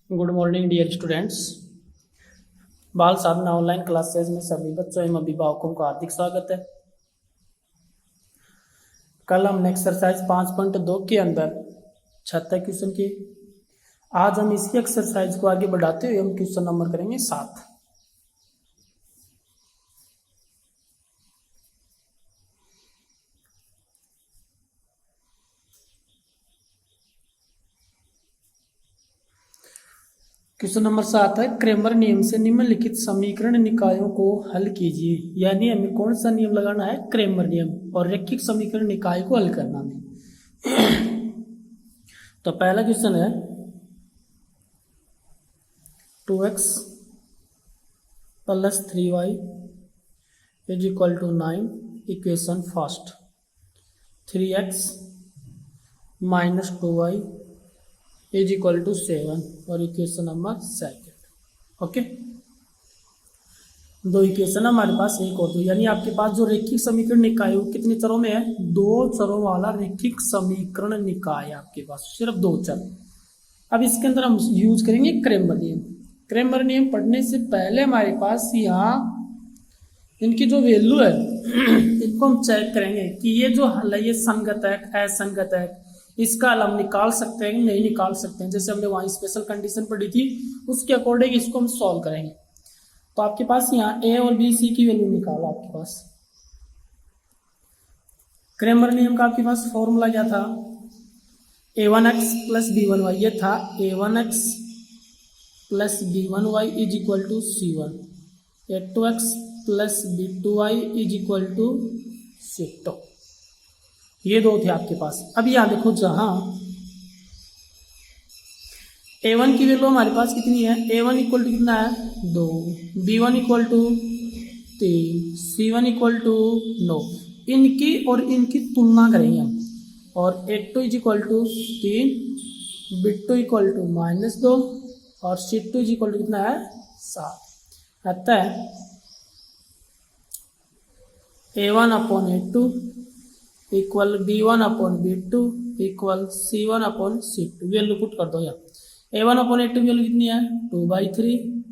Good morning dear students. बाल साधना online classes में सभी बच्चों एवं अभिभावकों का हार्दिक स्वागत है। कल हमने एक्सरसाइज 5.2 के अंदर 76 क्वेश्चन किए। आज हम इसी एक्सरसाइज को आगे बढ़ाते हुए हम क्वेश्चन नंबर करेंगे 7। क्वेश्चन नंबर 7 है, क्रेमर नियम से निम्नलिखित समीकरण निकायों को हल कीजिए। यानी हमें कौन सा नियम लगाना है? क्रेमर नियम, और रैखिक समीकरण निकाय को हल करना है। तो पहला क्वेश्चन है 2x + 3y = 9। Equation first. 3x - 2y = 7 और इक्वेशन नंबर सेकंड। ओके, दो इक्वेशन हमारे पास, एक और दो, यानी आपके पास जो रैखिक समीकरण निकाय है वो कितने चरों में है? 2 चरों वाला रैखिक समीकरण निकाय आपके पास, सिर्फ 2 चर। अब इसके अंदर हम यूज करेंगे क्रेमर नियम। क्रेमर नियम पढ़ने से पहले हमारे पास यहाँ इनकी जो वैल्यू है इनको हम चेक करेंगे कि ये जो हल है ये संगत है, असंगत है। इसका हल हम निकाल सकते हैं, नहीं निकाल सकते हैं। जैसे हमने वहां स्पेशल कंडीशन पढ़ी थी, उसके अकॉर्डिंग इसको हम सॉल्व करेंगे। तो आपके पास यहाँ ए और बी सी की वैल्यू निकालो। आपके पास क्रेमर नियम का आपके पास फॉर्मूला क्या था? a1x + b1y। ये था a1x + b1y = c1। a2x + b2y = c2। ये दो थे आपके पास। अब यहाँ देखो, जहां a1 की वैल्यू हमारे पास कितनी है? a1 = कितना है? 2, b1 = 3, c1 = 9। इनकी और इनकी तुलना करेंगे हम। और a2 = 3, b2 = -2 और c2 = कितना है? 7। अतः a1/a2 = b1/b2 = c1/c2। Value put कर दो यहाँ। a1/a2 वैल्यू कितनी है? 2/3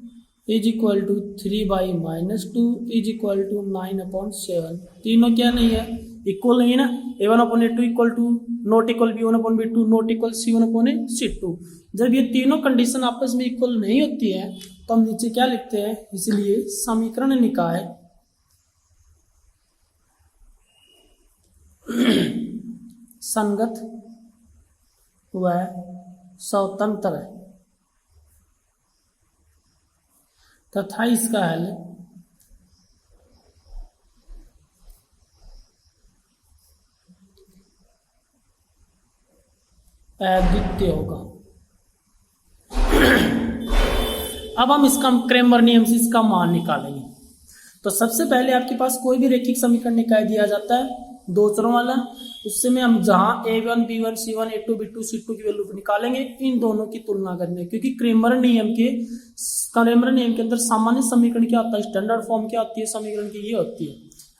= 3/-2 = 9/7। तीनों क्या नहीं है? इक्वल नहीं है ना। a1/a2 = not equal b1/b2 not equal c1/c2। जब ये तीनों कंडीशन आपस में इक्वल नहीं होती है तो हम नीचे क्या लिखते हैं? इसलिए समीकरण निकाय संगत व स्वतंत्र है तथा इसका हल अद्वितीय होगा। अब हम इसका क्रेमर नियम से इसका मान निकालेंगे। तो सबसे पहले आपके पास कोई भी रैखिक समीकरण निकाय दिया जाता है 2 चरों वाला, उससे में हम जहां a1 b1 c1 a2 b2 c2 की वैल्यू निकालेंगे, इन दोनों की तुलना करने, क्योंकि क्रेमर नियम के अंदर सामान्य समीकरण क्या होता है? स्टैंडर्ड फॉर्म क्या होती है समीकरण की? ये होती है।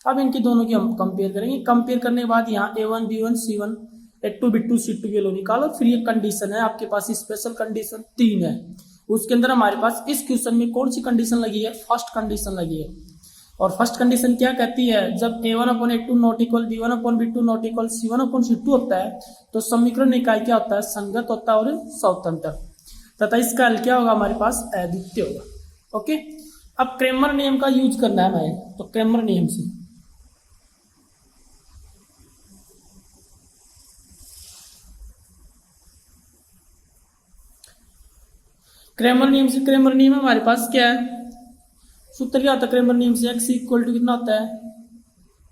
अब इनकी दोनों की हम कंपेयर करेंगे। कंपेयर करने के बाद यहाँ a1 b1 c1 a2 b2 c2 की वैल्यू निकालो। फिर ये कंडीशन है आपके पास, स्पेशल कंडीशन 3 है। उसके अंदर हमारे पास इस क्वेश्चन में कौन सी कंडीशन लगी है? फर्स्ट कंडीशन लगी है। और फर्स्ट कंडीशन क्या कहती है? जब a1/a2 not equal b1/b2 not equal c1/c2 होता है तो समीकरण निकाय क्या होता है? संगत होता है और स्वतंत्र, तथा इसका हल क्या होगा? हमारे पास अद्वितीय होगा। ओके, अब क्रेमर नियम का यूज करना है हमें। तो क्रेमर नियम से क्रेमर नियम हमारे पास क्या है? सूत्र क्या होता है क्रेमर नियम से? x = कितना होता है?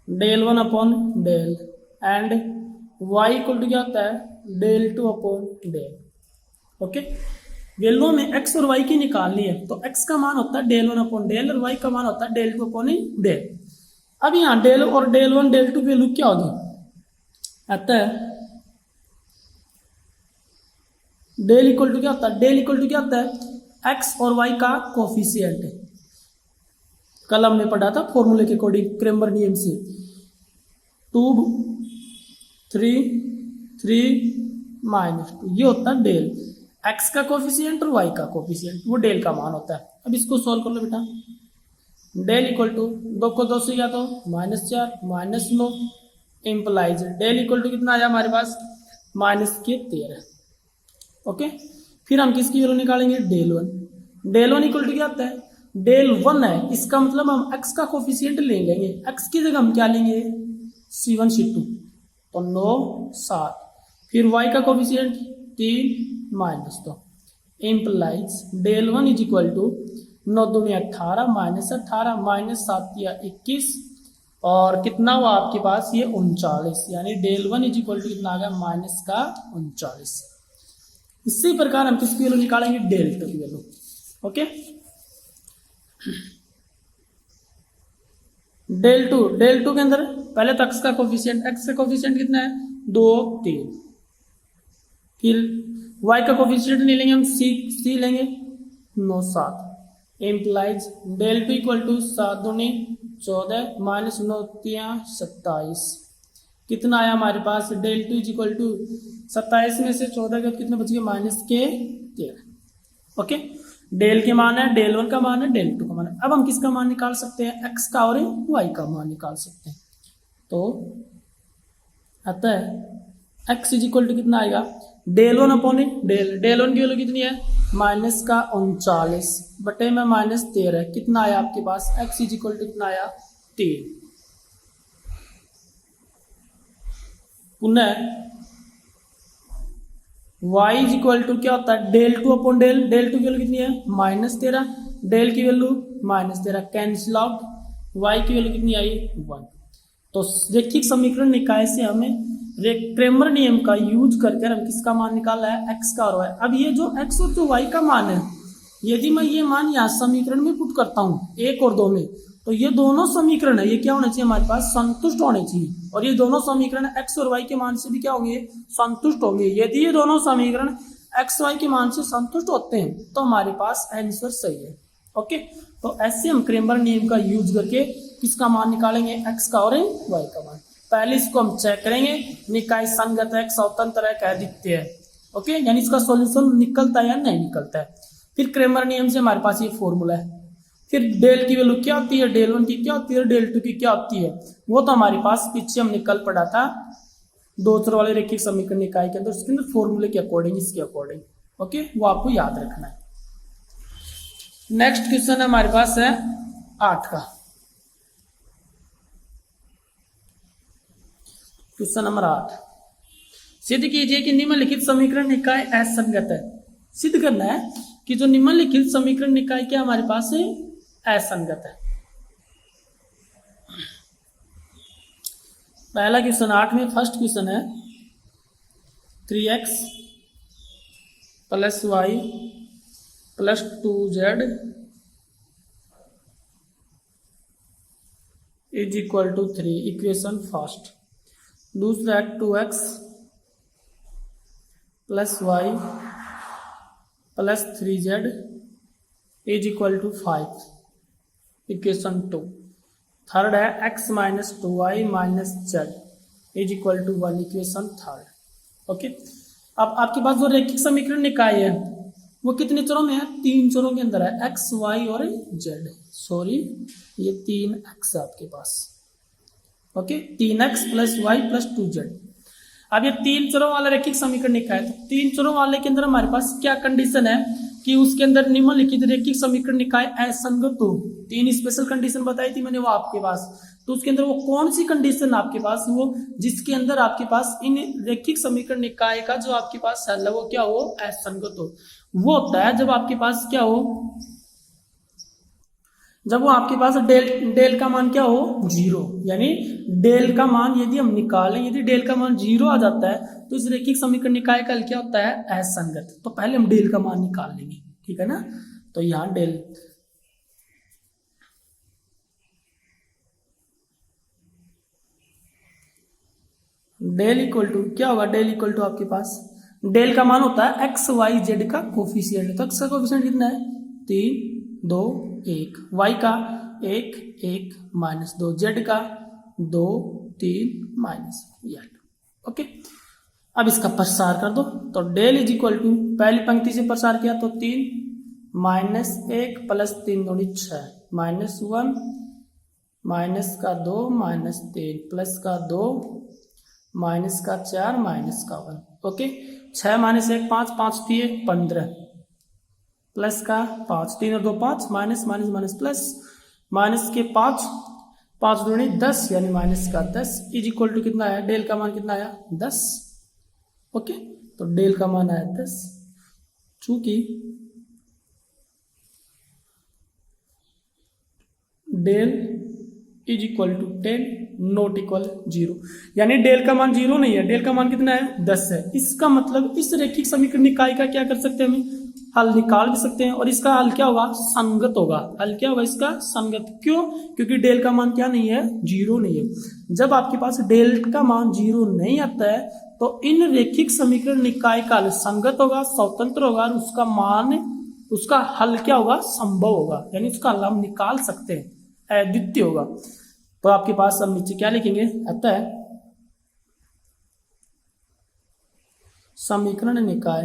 del1/del एंड y = क्या होता है? del2/del। ओके, वैल्यू में x और y की निकालनी है तो x का मान होता है del1/del और y का मान होता है del2/del। अब यहाँ del और del1 del2 वैल्यू क्या होगी? अतः del = क्या होता है? del = क्या होता है? x और y का कोफिशिएंट है। कल हमने पढ़ा था फॉर्मूले के अकॉर्डिंग क्रेमर नियम से 2 3 3 -2 ये होता है डेल। एक्स का कोफिशिएंट और वाई का कोफिशिएंट, वो डेल का मान होता है। अब इसको सॉल्व कर लो बेटा। डेल इक्वल टू 2 को 2 से क्या तो -4 -9 इम्प्लाइज डेल इक्वल टू कितना आया हमारे पास -13। ओके, फिर हम किसकी वैल्यू निकालेंगे, डेल 1। डेल 1 इक्वल टू क्या आता है, डेल 1 है, इसका मतलब हम x का कोफिशिएंट ले लेंगे, x की जगह हम क्या लेंगे C1 C2, तो 9 7, फिर y का coefficient 3 -2 implies del 1 is equal to 9 2 में 18 -18 -7 या 21 और कितना हुआ आपके पास ये 39, यानी डेल 1 इज इक्वल टू कितना आ गया -39। इसी प्रकार हम किसकी वैल्यू निकालेंगे, डेल 2 की वैल्यू। ओके, डेल 2 के अंदर पहले तो x का कोफिशिएंट कितना है 2 3, फिर y का कोफिशिएंट नहीं लेंगे हम c लेंगे 9 7 इम्प्लाइज डेल 2 इक्वल टू 7 दूनी 14 -9 3 27, कितना आया हमारे पास डेल 2 इज इक्वल टू 27 में से 14 के कितने बच गए -13। ओके, डेल के मान है, डेल 1 का मान है, डेल 2 का मान है। अब हम किसका मान निकाल सकते हैं, x का और y का मान निकाल सकते हैं। तो आता है x इज इक्वल टू कितना आएगा, डेल 1 अपॉन डेल 1 की वैल्यू कितनी है -39 बटे में -13, कितना आया आपके पास x इज इक्वल टू कितना आया 3। पुनः y इज इक्वल टू क्या होता है डेल 2 अपॉन डेल 2 की वैल्यू कितनी है -13, डेल की वैल्यू -13 कैंसिल आउट, y की वैल्यू कितनी आई 1। तो रैखिक समीकरण निकाय से हमें क्रेमर नियम का यूज करके हम किसका मान निकाला है, x का और y। अब ये जो x और जो y का मान है, यदि मैं ये मान यहाँ समीकरण में पुट करता हूँ 1 और 2 में, तो ये दोनों समीकरण है, ये क्या होना चाहिए हमारे पास संतुष्ट होने चाहिए, और ये दोनों समीकरण x और y के मान से भी क्या होंगे संतुष्ट होंगे। यदि ये दोनों समीकरण x y के मान से संतुष्ट होते हैं तो हमारे पास आंसर सही है। ओके, तो ऐसे हम क्रेमर नियम का यूज करके किसका मान निकालेंगे, x का और y का मान। पहले इसको हम चेक करेंगे, निकाय संगत है, स्वतंत्र है, अद्वितीय है। ओके, यानी इसका सॉल्यूशन निकलता है या नहीं निकलता है। फिर क्रेमर नियम से हमारे पास ये फॉर्मूला है। फिर डेल की वैल्यू क्या होती है, डेल 1 की क्या होती है, डेल 2 की क्या होती है, वो तो हमारे पास पीछे हम निकल पड़ा था दो चर वाले रैखिक समीकरण निकाय के अंदर, उसके अंदर फॉर्मूले के अकॉर्डिंग, इसके अकॉर्डिंग। ओके, वो आपको याद रखना है। नेक्स्ट क्वेश्चन हमारे पास है 8 का, क्वेश्चन नंबर 8। सिद्ध कीजिए कि निम्नलिखित समीकरण निकाय असंगत है। सिद्ध करना है कि जो निम्नलिखित समीकरण निकाय क्या हमारे पास है असंगत है। पहला क्वेश्चन 8 में फर्स्ट क्वेश्चन है 3x + y + 2z = 3, equation first. दूसरा 2x + y + 3z = 5, equation 2। Third है x - 2y - z = 1, equation third. Okay, अब आपके पास जो रैखिक समीकरण निकाय है वो कितने चरों में है, 3 चरों के अंदर है, x y और z। सॉरी, ये 3x है आपके पास। Okay, 3x + y + 2z। अब ये 3 चरों वाला रैखिक समीकरण निकाय है, तो 3 चरों वाले के अंदर हमारे पास क्या कंडीशन है कि उसके अंदर निम्नलिखित रैखिक समीकरण निकाय असंगत हो। 3 स्पेशल कंडीशन बताई थी मैंने वो आपके पास, तो उसके अंदर वो कौन सी कंडीशन आपके पास, वो जिसके अंदर आपके पास इन रैखिक समीकरण निकाय का जो आपके पास हल है वो क्या हो, असंगत हो। वो होता है जब आपके पास क्या हो, जब वो आपके पास डेल का मान क्या हो 0, यानी डेल का मान यदि हम निकालें, यदि डेल का मान 0 आ जाता है तो इस रैखिक समीकरण निकाय का हल क्या होता है असंगत। तो पहले हम डेल का मान निकाल लेंगे, ठीक है ना। तो यहाँ डेल इक्वल टू क्या होगा, डेल इक्वल टू आपके पास डेल का मान होता है x y z का कोफिशिएंट। तो x का कोफिशिएंट कितना है 3 2 1, y का 1 1 -2, z का 2 3 -1। ओके, अब इसका प्रसार कर दो, तो डेल इज इक्वल टू पहली पंक्ति से प्रसार किया तो 3 -1 प्लस 3 दूनी 6 -1 माइनस का 2 -3 प्लस का 2 माइनस का 4 माइनस का 1। ओके, 6 -1 5 5 दिए 15 प्लस का 5 3 और 2 5 minus minus minus plus minus के 5 5 दूनी 10 यानी माइनस का 10 इज इक्वल टू कितना आया, डेल का मान कितना आया 10। ओके, तो डेल का मान आया 10। चूंकि del is equal to 10 not equal 0, यानी डेल का मान 0 नहीं है, डेल का मान कितना है 10 है। इसका मतलब इस रैखिक समीकरण निकाय का क्या कर सकते हैं, हम हल निकाल भी सकते हैं और इसका हल क्या होगा, संगत होगा। हल क्या होगा इसका, संगत। क्यों, क्योंकि डेल का मान क्या नहीं है, 0 नहीं है। जब आपके पास डेल का मान 0 नहीं आता है तो इन रैखिक समीकरण निकाय का हल संगत होगा, स्वतंत्र होगा और उसका मान, उसका हल क्या होगा, संभव होगा, यानी उसका हल हम निकाल सकते हैं, अद्वितीय होगा। तो आपके पास हम नीचे क्या लिखेंगे, अतः समीकरण निकाय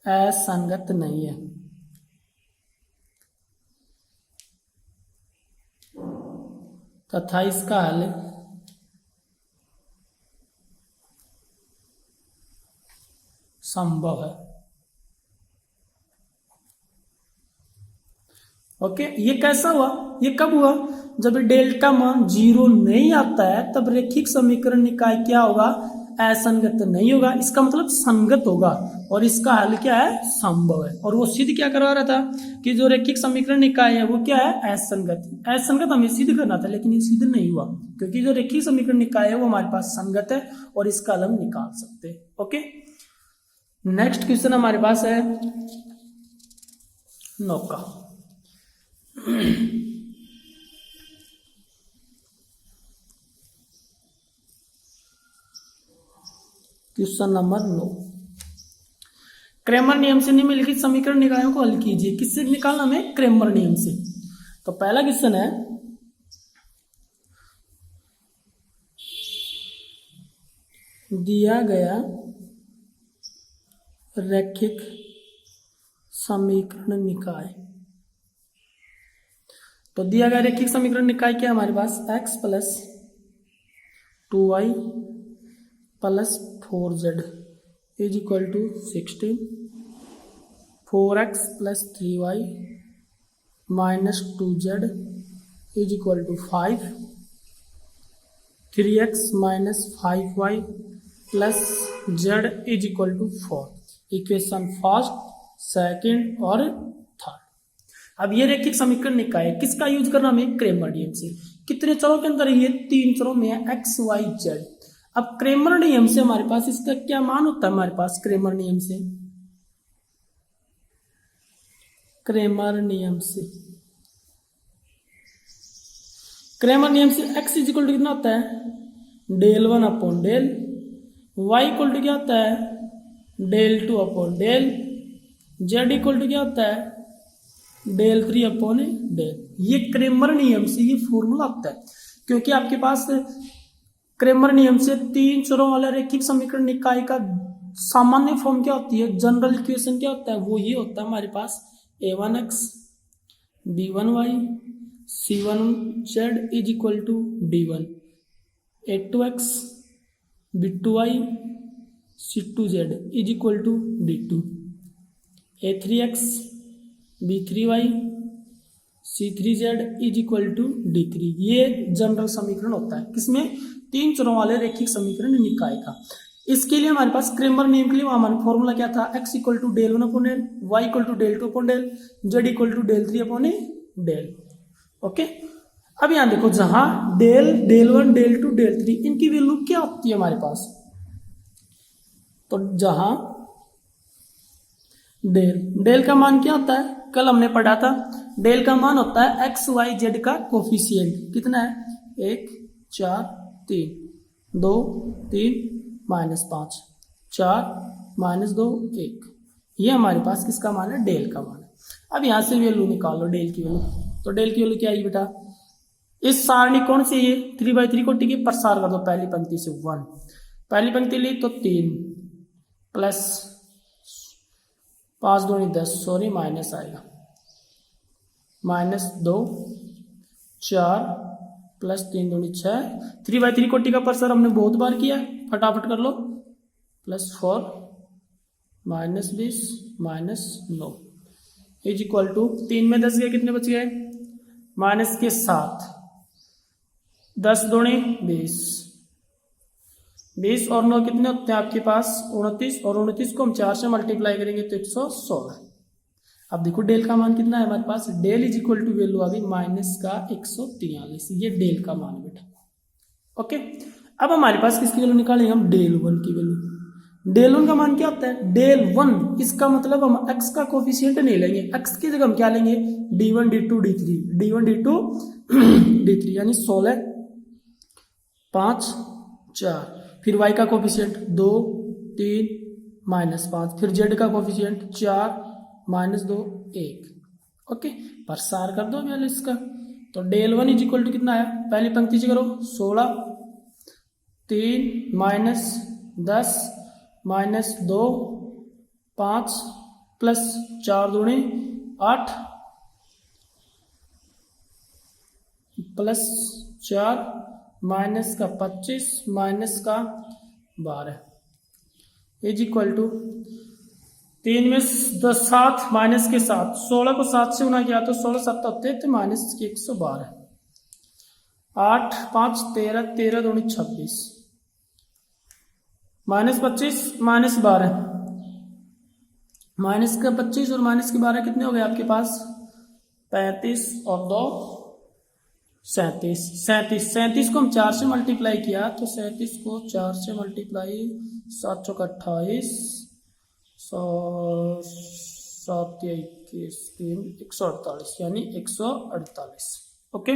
असंगत नहीं है तथा इसका हल संभव है। ओके, ये कैसा हुआ, ये कब हुआ, जब डेल का मान 0 नहीं आता है तब रैखिक समीकरण निकाय क्या होगा, असंगत नहीं होगा। इसका मतलब संगत होगा और इसका हल क्या है, संभव है। और वो सिद्ध क्या करवा रहा था कि जो रैखिक समीकरण निकाय है वो क्या है, असंगत। असंगत हमें सिद्ध करना था लेकिन ये सिद्ध नहीं हुआ, क्योंकि जो रैखिक समीकरण निकाय है वो हमारे पास संगत है और इसका हल हम निकाल सकते हैं। ओके, नेक्स्ट क्वेश्चन हमारे पास है 9 का। क्वेश्चन नंबर 9, क्रेमर नियम से निम्नलिखित समीकरण निकायों को हल कीजिए। किससे निकालना हमें, क्रेमर नियम से। तो पहला क्वेश्चन है, दिया गया रैखिक समीकरण निकाय, तो दिया गया रैखिक समीकरण निकाय क्या है हमारे पास, x plus 2y plus 4z is equal to 16, 4x plus 3y minus 2z is equal to 5, 3x minus 5y plus z is equal to 4। Equation first, second और थर्ड। अब ये रैखिक समीकरण निकाय है, किसका यूज करना हमें, क्रेमर नियम से। कितने चरों के अंदर, ये 3 चरों में है, x y z। अब क्रेमर नियम से हमारे पास इसका क्या मान होता है, हमारे पास क्रेमर नियम से, क्रेमर नियम से, क्रेमर नियम से x इज इक्वल टू कितना होता है, del 1 upon del, y equal to क्या होता है, del 2 upon del, z equal to क्या होता है, डेल 3 अपॉन डेल। ये क्रेमर नियम से ये फॉर्मूला आता है, क्योंकि आपके पास क्रेमर नियम से 3 चरों वाला रैखिक समीकरण निकाय का सामान्य फॉर्म क्या होती है, जनरल इक्वेशन क्या होता है, वो ये होता है हमारे पास a1x b1y c1z is equal to d1, a2x b2y c2z is equal to d2, a3x b3y c3z is equal to d3। ये जनरल समीकरण होता है किसमें, 3 चरों वाले रैखिक समीकरण निकाय का। इसके लिए हमारे पास क्रेमर नियम के लिए हमारा फॉर्मूला क्या था, x equal to del 1 upon del, y equal to del 2 upon del, z equal to del 3 upon del. Okay, अब यहां देखो, जहां डेल 1 डेल 2 डेल 3 इनकी वैल्यू क्या होती है हमारे पास, तो जहां डेल का मान क्या होता है, कल हमने पढ़ा था, डेल का मान होता है एक्स वाई जेड का कोफिशिएंट। कितना है, 1 4 3 2 3 -5 4 -2 1। ये हमारे पास किसका मान है, डेल का मान है। अब यहां से वैल्यू निकालो डेल की वैल्यू, तो डेल की वैल्यू क्या आई बेटा, इस सारणी कौन सी है, 3/3 कोटि की, प्रसार कर दो पहली पंक्ति से 1, पहली पंक्ति ली तो 3 प्लस 5 दूनी 10, सॉरी माइनस आएगा, -2 4 प्लस 3 दूनी 6, 3/3 कोटि का परसर हमने बहुत बार किया, फटाफट कर लो, +4 -20 -9 इज इक्वल टू 3 में 10 गए, कितने बच गए, -7, 10 दूनी 20, 20 और 9 कितने होते हैं आपके पास 29, और 29 को हम 4 से मल्टीप्लाई करेंगे तो 116। अब देखो डेल का मान कितना है हमारे पास, del is equal to value आ गई -143, ये डेल का मान बेटा। ओके, अब हमारे पास किसकी वैल्यू निकालेंगे हम, डेल 1 की वैल्यू। डेल 1 का मान क्या होता है, डेल 1, इसका मतलब हम x का कोफिशिएंट नहीं लेंगे, x की जगह हम क्या लेंगे, d1 d2 d3, d1 d2 d3, यानी 16 5 4, फिर y का कोफिशिएंट 2 3 -5, फिर z का कोफिशिएंट 4 -2 1। ओके, प्रसार कर दो पहले इसका, तो डेल 1 इज इक्वल टू कितना आया, पहली पंक्ति से करो 16 3 -10 -2 5 प्लस 4 दूनी 8 प्लस 4 माइनस का 25 माइनस का 12 इज इक्वल टू 3 में 7 माइनस के 7, 16 को 7 से गुना किया तो 16 7 होते थे माइनस के 112, 8 5 13 13 दूनी 26, -25 -12, माइनस का 25 और माइनस के 12 कितने हो गए आपके पास 35 और 2 37, 37 को हम 4 से मल्टीप्लाई किया तो 37 को 4 से मल्टीप्लाई 7 चौक 28 7 21 3 148, यानी 148। ओके,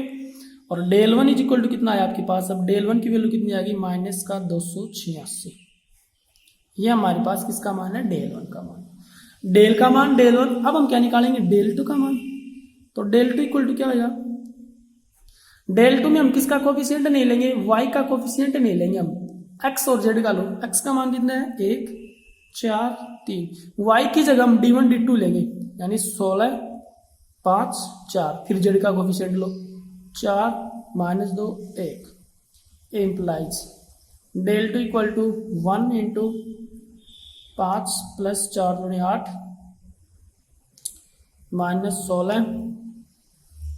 और डेल 1 इज इक्वल टू कितना है आपके पास, अब डेल 1 की वैल्यू कितनी आएगी माइनस का 286, ये हमारे पास किसका मान है, डेल 1 का मान, डेल का मान डेल 1। अब हम क्या निकालेंगे, डेल 2 का मान, तो डेल 2 इक्वल टू क्या होगा, डेल 2 में हम किसका कोफिशिएंट नहीं लेंगे, y का कोफिशिएंट नहीं लेंगे हम, x और z का लो, x का मान कितना है 1 4 3, y की जगह हम d1 d2 लेंगे, यानी 16 5 4, फिर z का कोफिशिएंट लो 4 -2 1, implies del 2 equal to 1 into 5 plus 4 दूनी 8 -16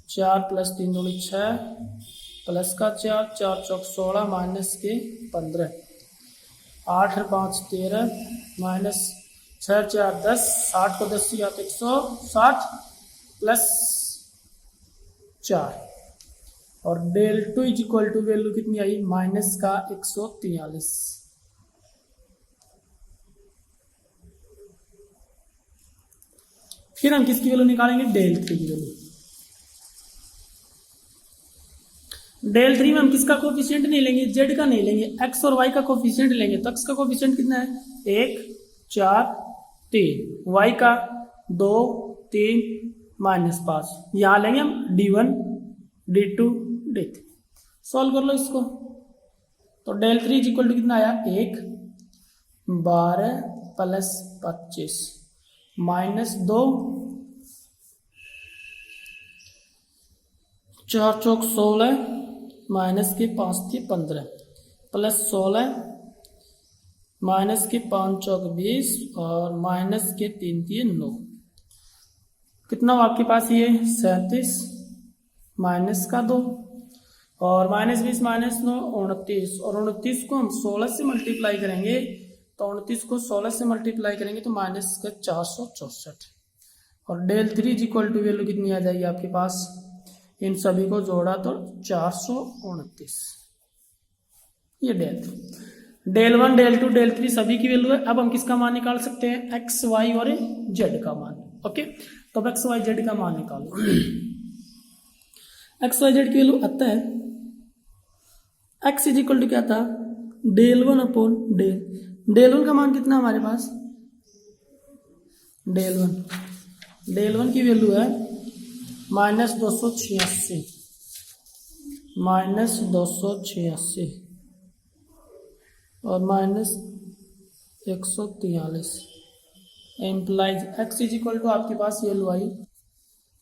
4 प्लस 3 दूनी 6 प्लस का 4 4 चौक 16 माइनस के 15, 8 और 5 13 माइनस 6 4 10, 60 को 10 से या तो 160 प्लस 4, और del 2 is equal to value कितनी आई माइनस का 143। फिर हम किसकी वैल्यू निकालेंगे, डेल 3 की वैल्यू। डेल 3 में हम किसका कोफिशिएंट नहीं लेंगे, जेड का नहीं लेंगे, एक्स और वाई का कोफिशिएंट लेंगे, तो एक्स का कोफिशिएंट कितना है 1 4 3, वाई का 2 3 -5, यहां लेंगे हम d1 d2 d3, सॉल्व कर लो इसको, तो डेल 3 इज इक्वल टू कितना आया 1 12 प्लस 25 -2 4 चौक 16 माइनस के 5 थे 15 प्लस 16 माइनस के 5 चौक 20 और माइनस के 3 थे 9, कितना हो आपके पास ये 37 माइनस का 2 और -20 -9 29, और 29 को हम 16 से मल्टीप्लाई करेंगे, तो 29 को 16 से मल्टीप्लाई करेंगे तो माइनस का 464, और del 3 is equal to value कितनी आ जाएगी आपके पास, इन सभी को जोड़ा तो 429, ये डेल 3, डेल 1 डेल 2 डेल 3 सभी की वैल्यू है। अब हम किसका मान निकाल सकते हैं, एक्स वाई और जेड का मान। ओके, तो अब एक्स वाई जेड का मान निकालो। एक्स वाई जेड की वैल्यू आता है एक्स इज इक्वल टू क्या था, डेल 1 अपॉन डेल 1 का मान कितना हमारे पास, डेल 1 की वैल्यू है -286 -286, और -143 implies x is equal to आपके पास ये लो आई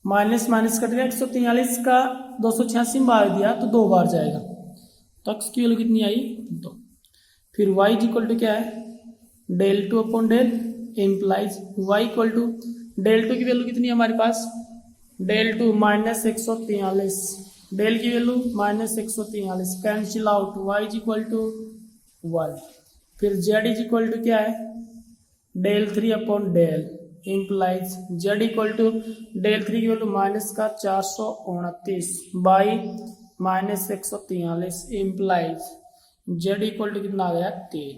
माइनस माइनस कट गया 143 का 286 में बार दिया तो 2 बार जाएगा तो x की वैल्यू कितनी आई 2। फिर y इज इक्वल टू क्या है del 2 upon del implies y equal to del 2 की वैल्यू कितनी है हमारे पास del 2 -143 del की value -143 cancel out y is equal to 1। फिर z इज इक्वल टू क्या है del 3 upon del implies z equal to del 3 की वैल्यू माइनस का 429 by -143 implies z equal to कितना आ गया 3।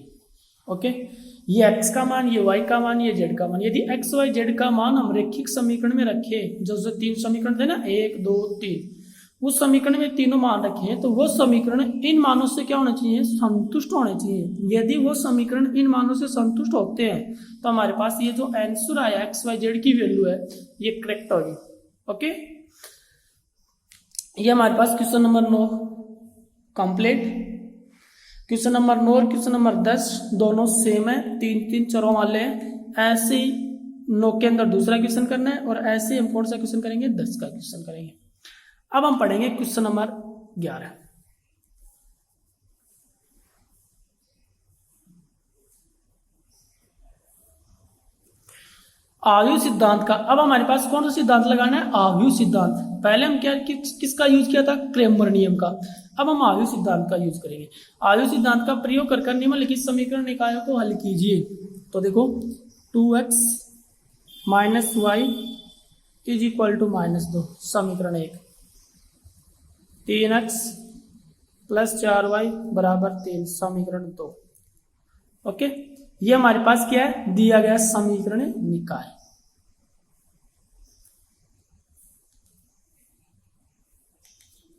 ओके ये x का मान ये y का मान ये z का मान यदि x y z का मान हम रैखिक समीकरण में रखे जो 3 समीकरण थे ना 1 2 3 उस समीकरण में तीनों मान रखे हैं तो वो समीकरण इन मानों से क्या होना चाहिए संतुष्ट होने चाहिए। यदि वो समीकरण इन मानों से संतुष्ट होते हैं तो हमारे पास ये जो आंसर आया एक्स वाई जेड की वैल्यू है ये करेक्ट होगी। ओके ये हमारे पास question number 9 complete. Question number 9 और क्वेश्चन नंबर 10 दोनों सेम है 3 चरों वाले हैं। ऐसे ही 9 के अंदर दूसरा क्वेश्चन करना है और ऐसे ही हम कौन सा क्वेश्चन करेंगे 10 का क्वेश्चन करेंगे। अब हम पढ़ेंगे क्वेश्चन नंबर 11। आव्यूह सिद्धांत का। अब हमारे पास कौन सा सिद्धांत लगाना है आव्यूह सिद्धांत। पहले हम क्या किसका यूज किया था क्रेमर नियम का। अब हम आव्यूह सिद्धांत का यूज करेंगे। आव्यूह सिद्धांत का प्रयोग कर निम्नलिखित समीकरण निकायों को हल कीजिए। तो देखो 2x - y is equal to -2 समीकरण 1 3x + 4y = 3 समीकरण 2। ओके ये हमारे पास क्या है दिया गया समीकरण निकाय।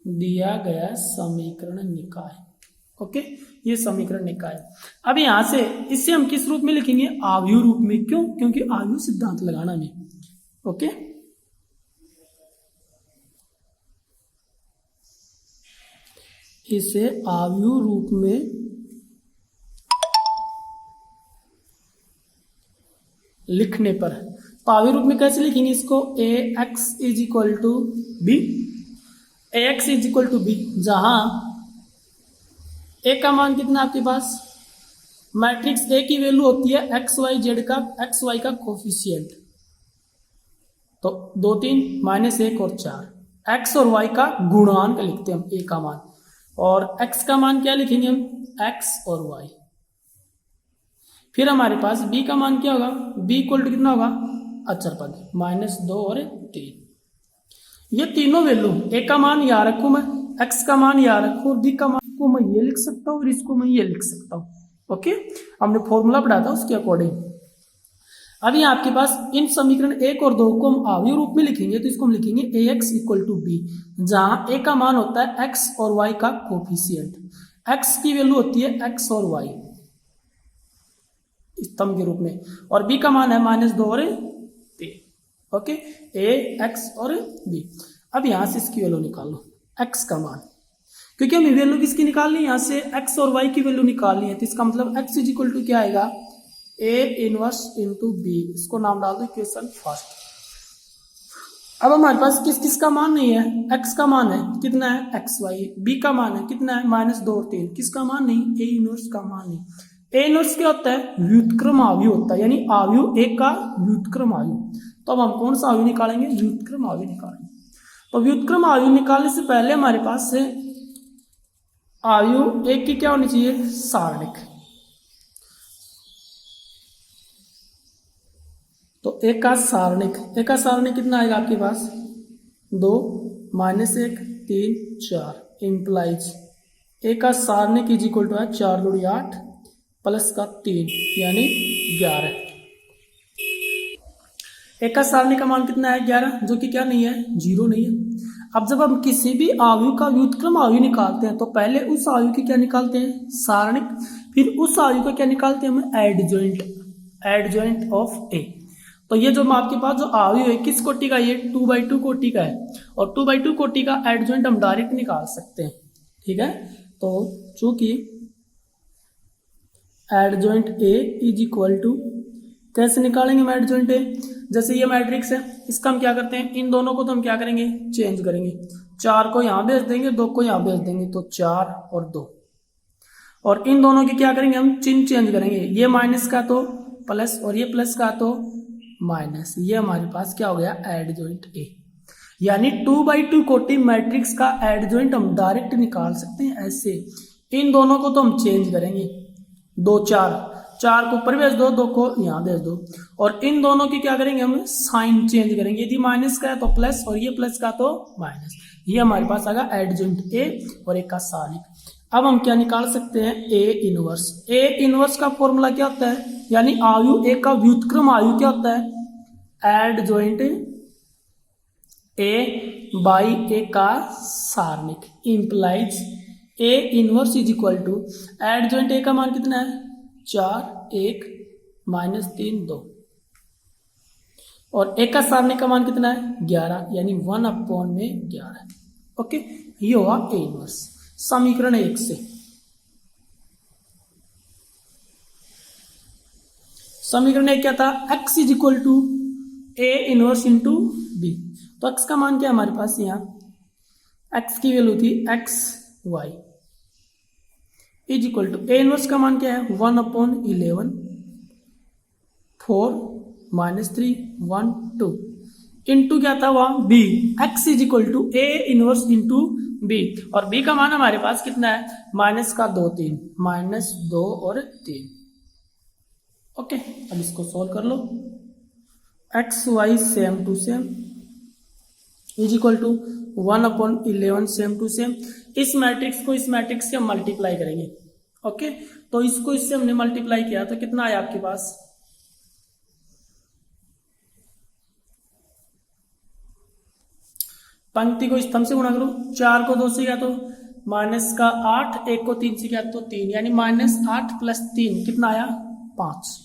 दिया गया समीकरण निकाय। ओके ये समीकरण निकाय। अब यहां से इसे हम किस रूप में लिखेंगे आव्यूह रूप में। क्यों क्योंकि आव्यूह सिद्धांत लगाना में। ओके इसे आव्यूह रूप में लिखने पर तो आव्यूह रूप में कैसे लिखेंगे इसको ax is equal to b. ax is equal to b जहां a का मान कितना आपके पास मैट्रिक्स A की वैल्यू होती है एक्स वाई जेड का एक्स वाई का कोफिशिएंट तो 2 3 -1 और 4 x और y का गुणांक लिखते हैं हम A का मान और x का मान क्या लिखेंगे हम x और y। फिर हमारे पास b का मान क्या होगा b इक्वल टू कितना होगा अचर पद -2 और 3। ये तीनों वैल्यू a का मान यहाँ रखूं मैं x का मान यहाँ रखूं और b का मान को मैं ये लिख सकता हूँ और इसको मैं ये लिख सकता हूँ। ओके हमने फॉर्मूला पढ़ा था उसके अकॉर्डिंग। अभी आपके पास इन समीकरण 1 और 2 को हम आव्यूह रूप में लिखेंगे तो इसको हम लिखेंगे ax इक्वल टू b जहां a का मान होता है x और y का कोफिशिएंट। x की वैल्यू होती है x और y स्तंभ के रूप में और b का मान है -2 और 3। ओके a x और b। अब यहां से इसकी वैल्यू निकालो x का मान क्योंकि हमें वैल्यू किसकी निकालनी है यहाँ से x और y की वैल्यू निकालनी है तो इसका मतलब x इज इक्वल टू क्या आएगा a इनवर्स इंटू बी। इसको नाम डाल दो इक्वेशन फर्स्ट। अब हमारे पास किस किस का मान नहीं है x का मान है कितना है x y b का मान है कितना है -2 और 3 किसका मान नहीं a इनवर्स का मान नहीं। a इनवर्स क्या होता है व्युत्क्रम आव्यूह होता है यानी आव्यूह a का व्युत्क्रम आव्यूह। तो अब हम कौन सा आव्यूह निकालेंगे व्युत्क्रम आव्यूह निकालेंगे। तो व्युत्क्रम आव्यूह निकालने से पहले हमारे पास से आव्यूह एक की क्या होनी चाहिए सारणिक। तो एक का सारणिक कितना आएगा आपके पास 2 -1 3 4 इम्प्लाइज एक का सारणिक इज इक्वल टू है 4 × 8 प्लस का 3 यानी 11। एक का सारणिक का मान कितना है 11 जो कि क्या नहीं है 0 नहीं है। अब जब हम किसी भी आव्यूह का व्युत्क्रम आव्यूह निकालते हैं तो पहले उस आव्यूह की क्या निकालते हैं सारणिक फिर उस आव्यूह का क्या निकालते हैं हम एडजॉइंट ऑफ ए। तो ये जो आपके पास जो आव्यूह है किस कोटि का ये 2/2 कोटि का है और 2/2 कोटि का एडजॉइंट हम डायरेक्ट निकाल सकते हैं। ठीक है तो चूंकि adjoint A is equal to, कैसे निकालेंगे हम एडजॉइंट ए? जैसे ये मैट्रिक्स है, इसका हम क्या करते हैं, इन दोनों को तो हम क्या करेंगे, चेंज करेंगे। 4 को यहां भेज देंगे, 2 को यहां भेज देंगे, तो 4 और 2। और इन दोनों की क्या करेंगे हम, चिन्ह चेंज करेंगे। ये माइनस का तो प्लस और ये प्लस का तो माइनस। ये हमारे पास क्या हो गया, एडजॉइंट ए। यानी 2x2 कोटि मैट्रिक्स का एडजॉइंट हम डायरेक्ट निकाल सकते हैं ऐसे। इन दोनों को तो हम चेंज करेंगे, 2 4 को ऊपर भेज दो, 2 को यहां भेज दो। और इन दोनों की क्या करेंगे हम, साइन चेंज करेंगे। यदि माइनस का है तो प्लस और ये प्लस का तो माइनस। ये हमारे पास आएगा एडजॉइंट ए और एक का सानिक। अब हम क्या निकाल सकते हैं, ए इनवर्स। ए इनवर्स का फॉर्मूला क्या होता है, यानी आयु ए का व्युत्क्रम आयु क्या होता है, एडजॉइंट ए बाई ए का सारणिक। Implies A inverse is equal to, adjoint A का मान कितना है, 4 1 -3 2, और ए का सारणिक का मान कितना है, 11, यानी 1/11। ओके, ये हुआ ए इनवर्स समीकरण 1 से। समीकरण 1 क्या था, x is equal to A inverse into बी। तो x का मान क्या है हमारे पास, यहाँ x की वैल्यू थी x y is equal to A inverse का मान क्या है, 1/11 4 -3 1 2 इंटू क्या था वहां b। x is equal to A inverse into b, और b का मान हमारे पास कितना है, माइनस का 2 3, -2 और 3। ओके, अब इसको सोल्व कर लो। x y same to same is equal to 1/11 same to same. इस मैट्रिक्स को इस मैट्रिक्स से हम मल्टीप्लाई करेंगे। ओके, तो इसको इससे हमने मल्टीप्लाई किया तो कितना आया आपके पास, पंक्ति को स्तंभ से गुणा करो, 4 को 2 से किया तो -8, 1 को 3 से किया तो 3, यानी -8 + 3 कितना आया, 5।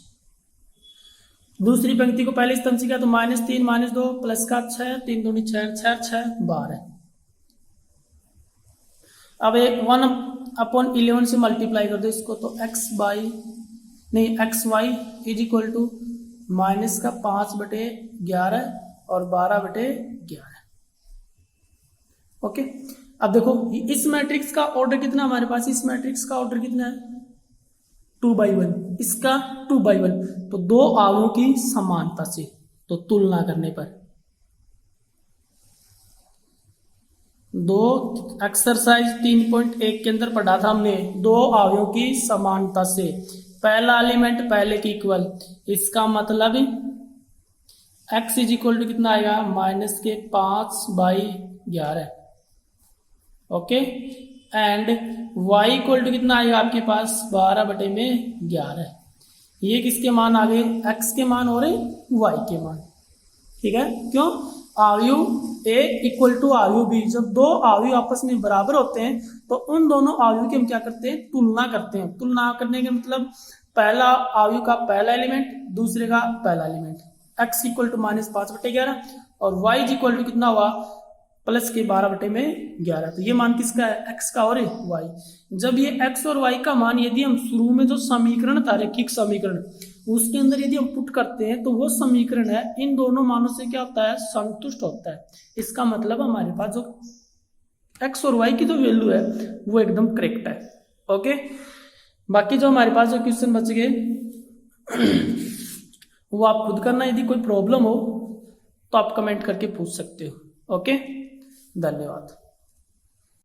दूसरी पंक्ति को पहले स्तंभ से किया तो -3 -2 प्लस का 6, 3 दूनी 6 6 6 12। अब 1/11 से मल्टीप्लाई कर दो इसको, तो x y is equal to -5/11 और 12/11। ओके, अब देखो इस मैट्रिक्स का ऑर्डर कितना हमारे पास, इस मैट्रिक्स का ऑर्डर कितना है, 2/1, इसका 2/1। तो दो आवें की समानता से, तो तुलना करने पर, दो एक्सरसाइज 3.1 के अंदर पढ़ा था हमने, दो आवें की समानता से पहला एलिमेंट पहले की इक्वल। इसका मतलब x इज इक्वल टू कितना आएगा, -5/11। Okay, and y equal to कितना आएगा आपके पास, 12/11। ये किसके मान आ गए, x के मान और y के मान। ठीक है, क्यों, आयु a इक्वल टू आयु b। जब दो आयु आपस में बराबर होते हैं तो उन दोनों आयु की हम क्या करते हैं, तुलना करते हैं। तुलना करने का मतलब पहला आयु का पहला एलिमेंट, दूसरे का पहला एलिमेंट। x इक्वल टू -5/11 और y इक्वल टू कितना हुआ, प्लस के 12/11। तो ये मान किसका है, x का और y। जब ये x और y का मान, यदि हम शुरू में जो समीकरण था, रेखिक समीकरण, उसके अंदर यदि हम पुट करते हैं तो वो समीकरण है इन दोनों मानों से क्या होता है, संतुष्ट होता है। इसका मतलब हमारे पास जो x और y की जो वैल्यू है वो एकदम करेक्ट है। ओके, बाकी जो हमारे पास जो क्वेश्चन बच गए वो आप खुद करना। यदि कोई प्रॉब्लम हो तो आप कमेंट करके पूछ सकते हो। ओके, धन्यवाद।